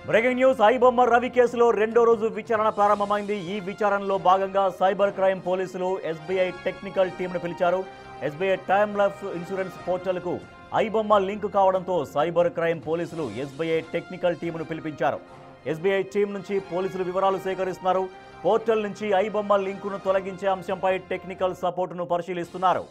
Breaking news iBomma Ravi కేసులో రెండో రోజు విచారణ ప్రారంభమైంది. ఈ విచారణలో భాగంగా సైబర్ క్రైమ్ పోలీసులు ఎస్బీఐ టెక్నికల్ టీంను పిలిచారు. ఎస్బీఐ టర్మ్ లైఫ్ ఇన్సూరెన్స్ పోర్టల్కు ఐబొమ్మ లింక్ కావడంతో సైబర్ క్రైమ్ పోలీసులు ఎస్బీఐ టెక్నికల్ టీంను పిలిపించారు. ఎస్బీఐ టీం నుంచి పోలీసులు వివరాలు సేకరిస్తున్నారు. పోర్టల్ నుంచి ఐబొమ్మ లింకును తొలగించే అంశంపై టెక్నికల్ సపోర్టును పరిశీలిస్తున్నారు.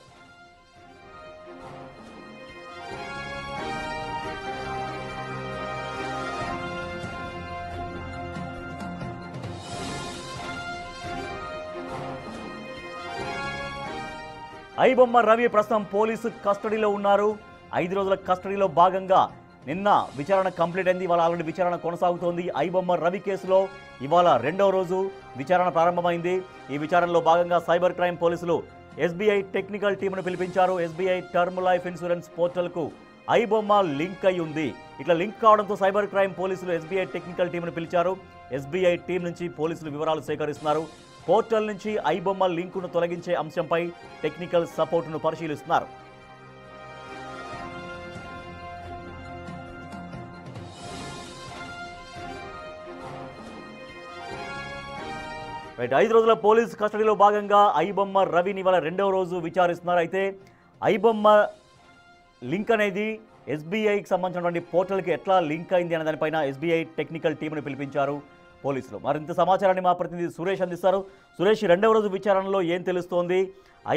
ఐబొమ్మ రవి ప్రస్తుతం పోలీసు కస్టడీలో ఉన్నారు. 5 రోజుల కస్టడీలో భాగంగా నిన్న విచారణ కంప్లీట్ అయింది. ఇవాళ ఆల్రెడీ విచారణ కొనసాగుతోంది. ఐబొమ్మ రవి కేసులో ఇవాళ రెండవ రోజు విచారణ ప్రారంభమైంది. ఈ విచారణలో భాగంగా సైబర్ క్రైమ్ పోలీసులు ఎస్బీఐ టెక్నికల్ టీంను పిలిపించారు. ఎస్బీఐ టర్మ్ లైఫ్ ఇన్సూరెన్స్ పోర్టల్కు ఐబొమ్మ లింక్ అయి ఉంది. ఇట్లా లింక్ కావడంతో సైబర్ క్రైమ్ పోలీసులు ఎస్బీఐ టెక్నికల్ టీంను పిలిచారు. ఎస్బీఐ టీం నుంచి పోలీసులు వివరాలు సేకరిస్తున్నారు. పోర్టల్ నుంచి ఐబొమ్మ లింకును తొలగించే అంశంపై టెక్నికల్ సపోర్టును పరిశీలిస్తున్నారు. రైట్, 5 రోజుల పోలీస్ కస్టడీలో భాగంగా ఐబొమ్మ రవిని ఇవాళ రెండవ రోజు విచారిస్తున్నారు. అయితే ఐబొమ్మ లింక్ అనేది ఎస్బీఐకి సంబంధించినటువంటి పోర్టల్కి ఎట్లా లింక్ అయింది అనే దానిపైన ఎస్బీఐ టెక్నికల్ టీంను పిలిపించారు పోలీసులు. మరింత సమాచారాన్ని మా ప్రతినిధి సురేష్ అందిస్తారు. సురేష్, రెండవ రోజు విచారణలో ఏం తెలుస్తోంది?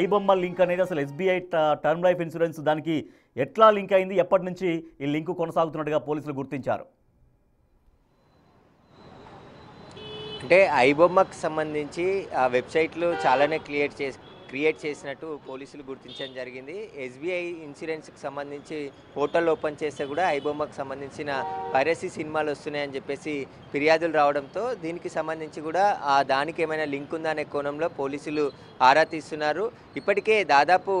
ఐబొమ్మ లింక్ అనేది అసలు ఎస్బీఐ టర్మ్ లైఫ్ ఇన్సూరెన్స్ దానికి ఎట్లా లింక్ అయింది? ఎప్పటి నుంచి ఈ లింకు కొనసాగుతున్నట్టుగా పోలీసులు గుర్తించారు? అంటే ఐబొమ్మకు సంబంధించి ఆ వెబ్సైట్లు చాలానే క్రియేట్ చేసినట్టు పోలీసులు గుర్తించడం జరిగింది. ఎస్బీఐ ఇన్సూరెన్స్కి సంబంధించి పోర్టల్ ఓపెన్ చేస్తే కూడా ఐబొమ్మకు సంబంధించిన పైరసీ సినిమాలు వస్తున్నాయని చెప్పేసి ఫిర్యాదులు రావడంతో దీనికి సంబంధించి కూడా దానికి ఏమైనా లింక్ ఉందా అనే కోణంలో పోలీసులు ఆరా తీస్తున్నారు. ఇప్పటికే దాదాపు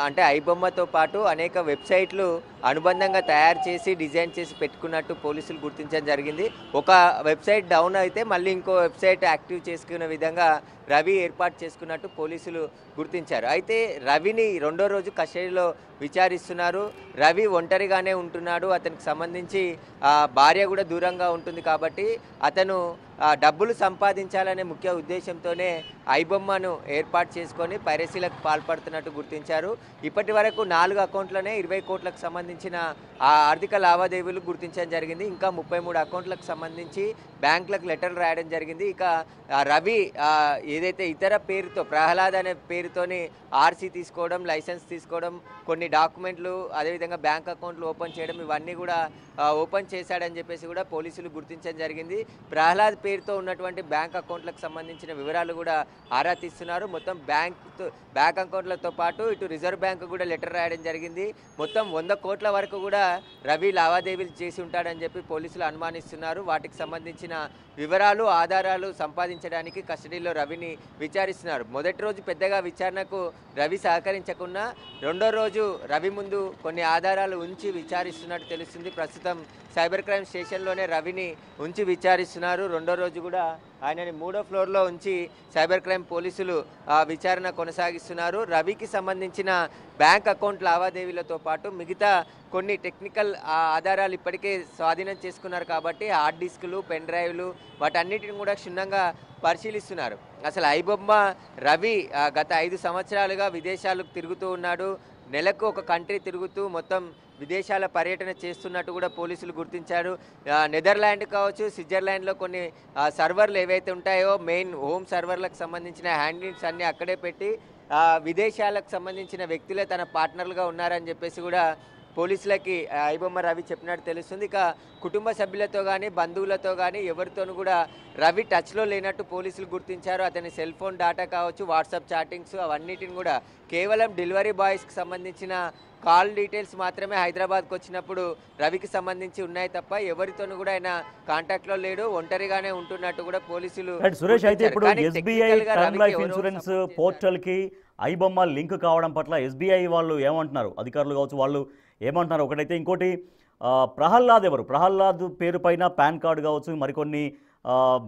అంటే ఐబొమ్మతో పాటు అనేక వెబ్సైట్లు అనుబంధంగా తయారు చేసి డిజైన్ చేసి పెట్టుకున్నట్టు పోలీసులు గుర్తించడం జరిగింది. ఒక వెబ్సైట్ డౌన్ అయితే మళ్ళీ ఇంకో వెబ్సైట్ యాక్టివ్ చేసుకునే విధంగా రవి ఏర్పాటు చేసుకున్నట్టు పోలీసులు గుర్తించారు. అయితే రవిని రెండో రోజు కస్టడీలో విచారిస్తున్నారు. రవి ఒంటరిగానే ఉంటున్నాడు. అతనికి సంబంధించి భార్య కూడా దూరంగా ఉంటుంది కాబట్టి అతను డబ్బులు సంపాదించాలనే ముఖ్య ఉద్దేశంతోనే ఐబొమ్మను ఏర్పాటు చేసుకొని పైరసీలకు పాల్పడుతున్నట్టు గుర్తించారు. ఇప్పటి వరకు 4 అకౌంట్లనే 20 కోట్లకు సంబంధించిన ఆర్థిక లావాదేవీలు గుర్తించడం జరిగింది. ఇంకా 33 అకౌంట్లకు సంబంధించి బ్యాంకులకు లెటర్లు రాయడం జరిగింది. ఇక రవి ఏదైతే ఇతర పేరుతో ప్రహ్లాద్ అనే పేరుతోని ఆర్సీ తీసుకోవడం, లైసెన్స్ తీసుకోవడం, కొన్ని డాక్యుమెంట్లు, అదేవిధంగా బ్యాంక్ అకౌంట్లు ఓపెన్ చేయడం, ఇవన్నీ కూడా ఓపెన్ చేశాడని చెప్పేసి కూడా పోలీసులు గుర్తించడం జరిగింది. ప్రహ్లాద్ పేరుతో ఉన్నటువంటి బ్యాంక్ అకౌంట్లకు సంబంధించిన వివరాలు కూడా ఆరా తీస్తున్నారు. మొత్తం బ్యాంక్ అకౌంట్లతో పాటు ఇటు రిజర్వ్ బ్యాంకు కూడా లెటర్ రాయడం జరిగింది. మొత్తం 100 కోట్ల వరకు కూడా రవి లావాదేవీలు చేసి ఉంటాడని చెప్పి పోలీసులు అనుమానిస్తున్నారు. వాటికి సంబంధించిన వివరాలు, ఆధారాలు సంపాదించడానికి కస్టడీలో రవిని విచారిస్తున్నారు. మొదటి రోజు పెద్దగా విచారణకు రవి సహకరించకుండా రెండో రోజు రవి ముందు కొన్ని ఆధారాలు ఉంచి విచారిస్తున్నట్టు తెలుస్తుంది. ప్రస్తుతం సైబర్ క్రైమ్ స్టేషన్లోనే రవిని ఉంచి విచారిస్తున్నారు. రెండో రోజు కూడా ఆయనని 3వ ఫ్లోర్లో ఉంచి సైబర్ క్రైమ్ పోలీసులు విచారణ కొనసాగిస్తున్నారు. రవికి సంబంధించిన బ్యాంక్ అకౌంట్ లావాదేవీలతో పాటు మిగతా కొన్ని టెక్నికల్ ఆధారాలు ఇప్పటికే స్వాధీనం చేసుకున్నారు కాబట్టి హార్డ్ డిస్కులు, పెన్ డ్రైవ్లు, వాటన్నిటిని కూడా క్షుణ్ణంగా పరిశీలిస్తున్నారు. అసలు ఐబొమ్మ రవి గత 5 సంవత్సరాలుగా విదేశాలకు తిరుగుతూ ఉన్నాడు. నెలకు ఒక కంట్రీ తిరుగుతూ మొత్తం విదేశాల పర్యటన చేస్తున్నట్టు కూడా పోలీసులు గుర్తించారు. నెదర్లాండ్ కావచ్చు, స్విట్జర్లాండ్లో కొన్ని సర్వర్లు ఏవైతే ఉంటాయో మెయిన్ హోమ్ సర్వర్లకు సంబంధించిన హ్యాండిల్స్ అన్నీ అక్కడే పెట్టి విదేశాలకు సంబంధించిన వ్యక్తులే తన పార్ట్నర్లుగా ఉన్నారని చెప్పేసి కూడా పోలీసులకి ఐబొమ్మ రవి చెప్పినట్టు తెలుస్తుంది. ఇక కుటుంబ సభ్యులతో కానీ బంధువులతో కానీ ఎవరితోనూ కూడా రవి టచ్లో లేనట్టు పోలీసులు గుర్తించారు. అతని సెల్ ఫోన్ డేటా కావచ్చు, వాట్సాప్ చాటింగ్స్ అవన్నిటిని కూడా కేవలం డెలివరీ బాయ్స్కి సంబంధించిన కాల్ డీటెయిల్స్ మాత్రమే హైదరాబాద్కి వచ్చినప్పుడు రవికి సంబంధించి ఉన్నాయి తప్ప ఎవరితోనూ కూడా ఆయన కాంటాక్ట్లో లేడు, ఒంటరిగానే ఉంటున్నట్టు కూడా పోలీసులు. సురేష్, అయితే ఇప్పుడు ఎస్బీఐ టర్మ్ లైఫ్ ఇన్సూరెన్స్ పోర్టల్కి ఐబొమ్మ లింక్ కావడం పట్ల ఎస్బీఐ వాళ్ళు ఏమంటున్నారు? అధికారులు కావచ్చు, వాళ్ళు ఏమంటున్నారు? ఒకటైతే, ఇంకోటి ప్రహ్లాద్ ఎవరు? ప్రహ్లాద్ పేరు పైన పాన్ కార్డు కావచ్చు, మరికొన్ని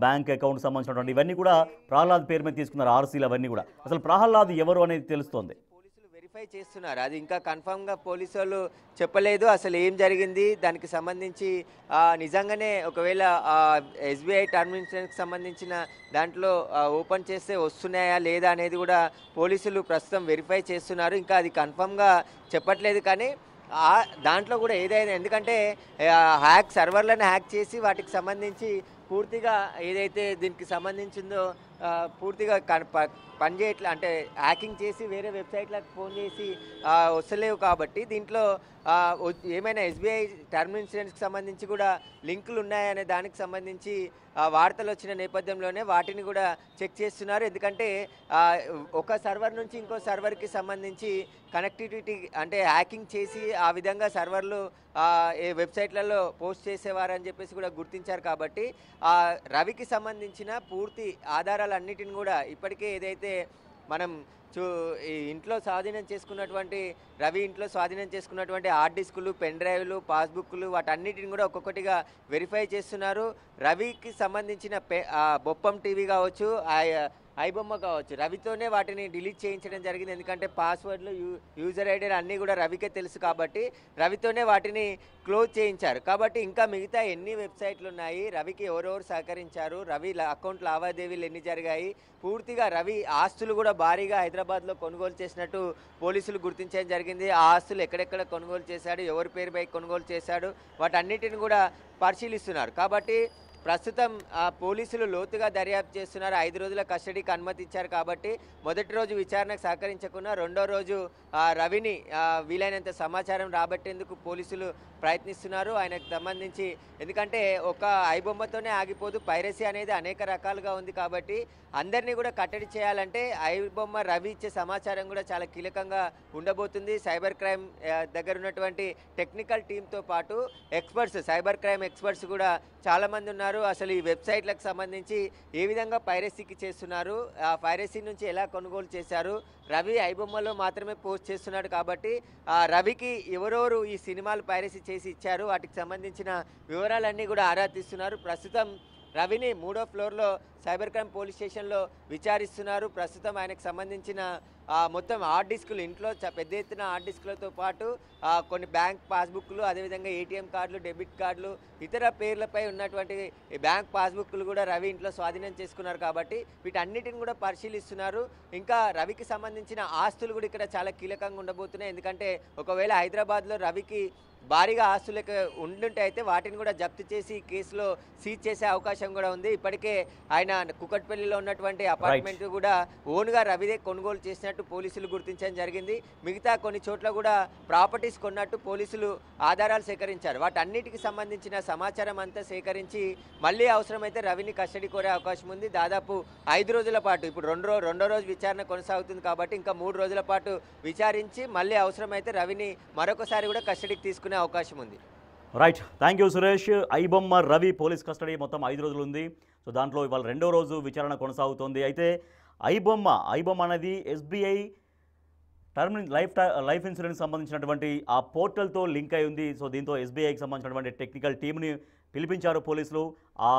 బ్యాంక్ అకౌంట్ సంబంధించినటువంటి ఇవన్నీ కూడా ప్రహ్లాద్ పేరు మీద తీసుకున్నారు, ఆర్సీలు అవన్నీ కూడా. అసలు ప్రహ్లాద్ ఎవరు అనేది తెలుస్తోంది. వెరిఫై చేస్తున్నారు. అది ఇంకా కన్ఫర్మ్గా పోలీసు వాళ్ళు చెప్పలేదు అసలు ఏం జరిగింది దానికి సంబంధించి. నిజంగానే ఒకవేళ ఎస్బీఐ టర్మ్ ఇన్సూరెన్స్కి సంబంధించిన దాంట్లో ఓపెన్ చేస్తే వస్తున్నాయా లేదా అనేది కూడా పోలీసులు ప్రస్తుతం వెరిఫై చేస్తున్నారు. ఇంకా అది కన్ఫర్మ్గా చెప్పట్లేదు, కానీ దాంట్లో కూడా ఏదైనా, ఎందుకంటే సర్వర్లను హ్యాక్ చేసి వాటికి సంబంధించి పూర్తిగా ఏదైతే దీనికి సంబంధించిందో పూర్తిగా పనిచేయట్లే, అంటే హ్యాకింగ్ చేసి వేరే వెబ్సైట్లకు ఫోన్ చేసి వస్తలేవు. కాబట్టి దీంట్లో ఏమైనా ఎస్బీఐ టర్మ్ ఇన్సూరెన్స్కి సంబంధించి కూడా లింకులు ఉన్నాయనే దానికి సంబంధించి వార్తలు వచ్చిన నేపథ్యంలోనే వాటిని కూడా చెక్ చేస్తున్నారు. ఎందుకంటే ఒక సర్వర్ నుంచి ఇంకో సర్వర్కి సంబంధించి కనెక్టివిటీ అంటే హ్యాకింగ్ చేసి ఆ విధంగా సర్వర్లు వెబ్సైట్లలో పోస్ట్ చేసేవారని చెప్పేసి కూడా గుర్తించారు. కాబట్టి రవికి సంబంధించిన పూర్తి ఆధారాలన్నిటిని కూడా ఇప్పటికే ఏదైతే మనం ఇంట్లో స్వాధీనం చేసుకున్నటువంటి రవి ఇంట్లో స్వాధీనం చేసుకున్నటువంటి హార్డ్ డిస్కులు, పెన్ డ్రైవ్లు, పాస్బుక్లు వాటన్నిటిని కూడా ఒక్కొక్కటిగా వెరిఫై చేస్తున్నారు. రవికి సంబంధించిన బొప్పం టీవీ కావచ్చు, ఐబొమ్మ కావచ్చు, రవితోనే వాటిని డిలీట్ చేయించడం జరిగింది. ఎందుకంటే పాస్వర్డ్లు, యూజర్ ఐడి అన్నీ కూడా రవికే తెలుసు కాబట్టి రవితోనే వాటిని క్లోజ్ చేయించారు. కాబట్టి ఇంకా మిగతా ఎన్ని వెబ్సైట్లు ఉన్నాయి, రవికి ఎవరెవరు సహకరించారు, రవి అకౌంట్ లావాదేవీలు ఎన్ని జరిగాయి, పూర్తిగా రవి ఆస్తులు కూడా భారీగా హైదరాబాద్లో కొనుగోలు చేసినట్టు పోలీసులు గుర్తించడం జరిగింది. ఆ ఆస్తులు ఎక్కడెక్కడ కొనుగోలు చేశాడు, ఎవరి పేరుపై కొనుగోలు చేశాడు, వాటన్నిటిని కూడా పరిశీలిస్తున్నారు. కాబట్టి ప్రస్తుతం పోలీసులు లోతుగా దర్యాప్తు చేస్తున్నారు. 5 రోజుల కస్టడీకి అనుమతి ఇచ్చారు. కాబట్టి మొదటి రోజు విచారణకు సహకరించకుండా రెండో రోజు రవిని వీలైనంత సమాచారం రాబట్టేందుకు పోలీసులు ప్రయత్నిస్తున్నారు. ఆయనకు సంబంధించి, ఎందుకంటే ఒక ఐబొమ్మతోనే ఆగిపోదు, పైరసీ అనేది అనేక రకాలుగా ఉంది. కాబట్టి అందరినీ కూడా కట్టడి చేయాలంటే ఐబొమ్మ రవి ఇచ్చే సమాచారం కూడా చాలా కీలకంగా ఉండబోతుంది. సైబర్ క్రైమ్ దగ్గర ఉన్నటువంటి టెక్నికల్ టీంతో పాటు ఎక్స్పర్ట్స్, సైబర్ క్రైమ్ ఎక్స్పర్ట్స్ కూడా చాలామంది ఉన్నారు. అసలు ఈ వెబ్సైట్లకు సంబంధించి ఏ విధంగా పైరసీకి చేస్తున్నారు, ఆ పైరసీ నుంచి ఎలా కొనుగోలు చేశారు, రవి ఐబొమ్మలో మాత్రమే పోస్ట్ చేస్తున్నాడు. కాబట్టి రవికి ఎవరెవరు ఈ సినిమాలు పైరసీ చేసి ఇచ్చారు, వాటికి సంబంధించిన వివరాలన్నీ కూడా ఆరా తీస్తున్నారు. ప్రస్తుతం రవిని 3వ ఫ్లోర్లో సైబర్ క్రైమ్ పోలీస్ స్టేషన్లో విచారిస్తున్నారు. ప్రస్తుతం ఆయనకు సంబంధించిన మొత్తం హార్డ్ డిస్కులు, ఇంట్లో పెద్ద ఎత్తున హార్డ్ డిస్కులతో పాటు కొన్ని బ్యాంక్ పాస్బుక్లు, అదేవిధంగా ఏటీఎం కార్డులు, డెబిట్ కార్డులు, ఇతర పేర్లపై ఉన్నటువంటి బ్యాంక్ పాస్బుక్లు కూడా రవి ఇంట్లో స్వాధీనం చేసుకున్నారు. కాబట్టి వీటన్నిటిని కూడా పరిశీలిస్తున్నారు. ఇంకా రవికి సంబంధించిన ఆస్తులు కూడా ఇక్కడ చాలా కీలకంగా ఉండబోతున్నాయి. ఎందుకంటే ఒకవేళ హైదరాబాద్లో రవికి భారీగా ఆస్తులకు ఉండుంటే అయితే వాటిని కూడా జప్తు చేసి కేసులో సీజ్ చేసే అవకాశం కూడా ఉంది. ఇప్పటికే ఆయన కుకట్పల్లిలో ఉన్నటువంటి అపార్ట్మెంట్ కూడా ఓన్గా రవిదే కొనుగోలు చేసినట్టు పోలీసులు గుర్తించడం జరిగింది. మిగతా కొన్ని చోట్ల కూడా ప్రాపర్టీస్ కొన్నట్టు పోలీసులు ఆధారాలు సేకరించారు. వాటన్నిటికి సంబంధించిన సమాచారం అంతా సేకరించి మళ్ళీ అవసరమైతే రవిని కస్టడీ కోరే అవకాశం ఉంది. దాదాపు 5 రోజుల పాటు, ఇప్పుడు రెండో రోజు విచారణ కొనసాగుతుంది కాబట్టి ఇంకా 3 రోజుల పాటు విచారించి మళ్ళీ అవసరమైతే రవిని మరొకసారి కూడా కస్టడీకి తీసుకునే అవకాశం ఉంది. Right, thank you Suresh. IBomma Ravi police custody మొత్తం 5 రోజులు ఉంది. సో దాంట్లో ఇవాళ 2వ రోజు విచారణ కొనసాగుతోంది. అయితే ఐబొమ్మ అనేది ఎస్బీఐ టర్మ్ లైఫ్ ఇన్సూరెన్స్ సంబంధించినటువంటి ఆ పోర్టల్తో లింక్ అయి ఉంది. సో దీంతో ఎస్బీఐకి సంబంధించినటువంటి టెక్నికల్ టీమ్ని పిలిపించారు పోలీసులు. ఆ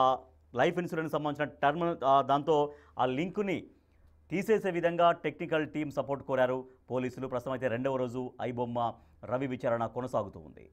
లైఫ్ ఇన్సూరెన్స్ సంబంధించిన దాంతో ఆ లింకుని తీసేసే విధంగా టెక్నికల్ టీం సపోర్ట్ కోరారు పోలీసులు. ప్రస్తుతం అయితే 2వ రోజు ఐబొమ్మ రవి విచారణ కొనసాగుతూ ఉంది.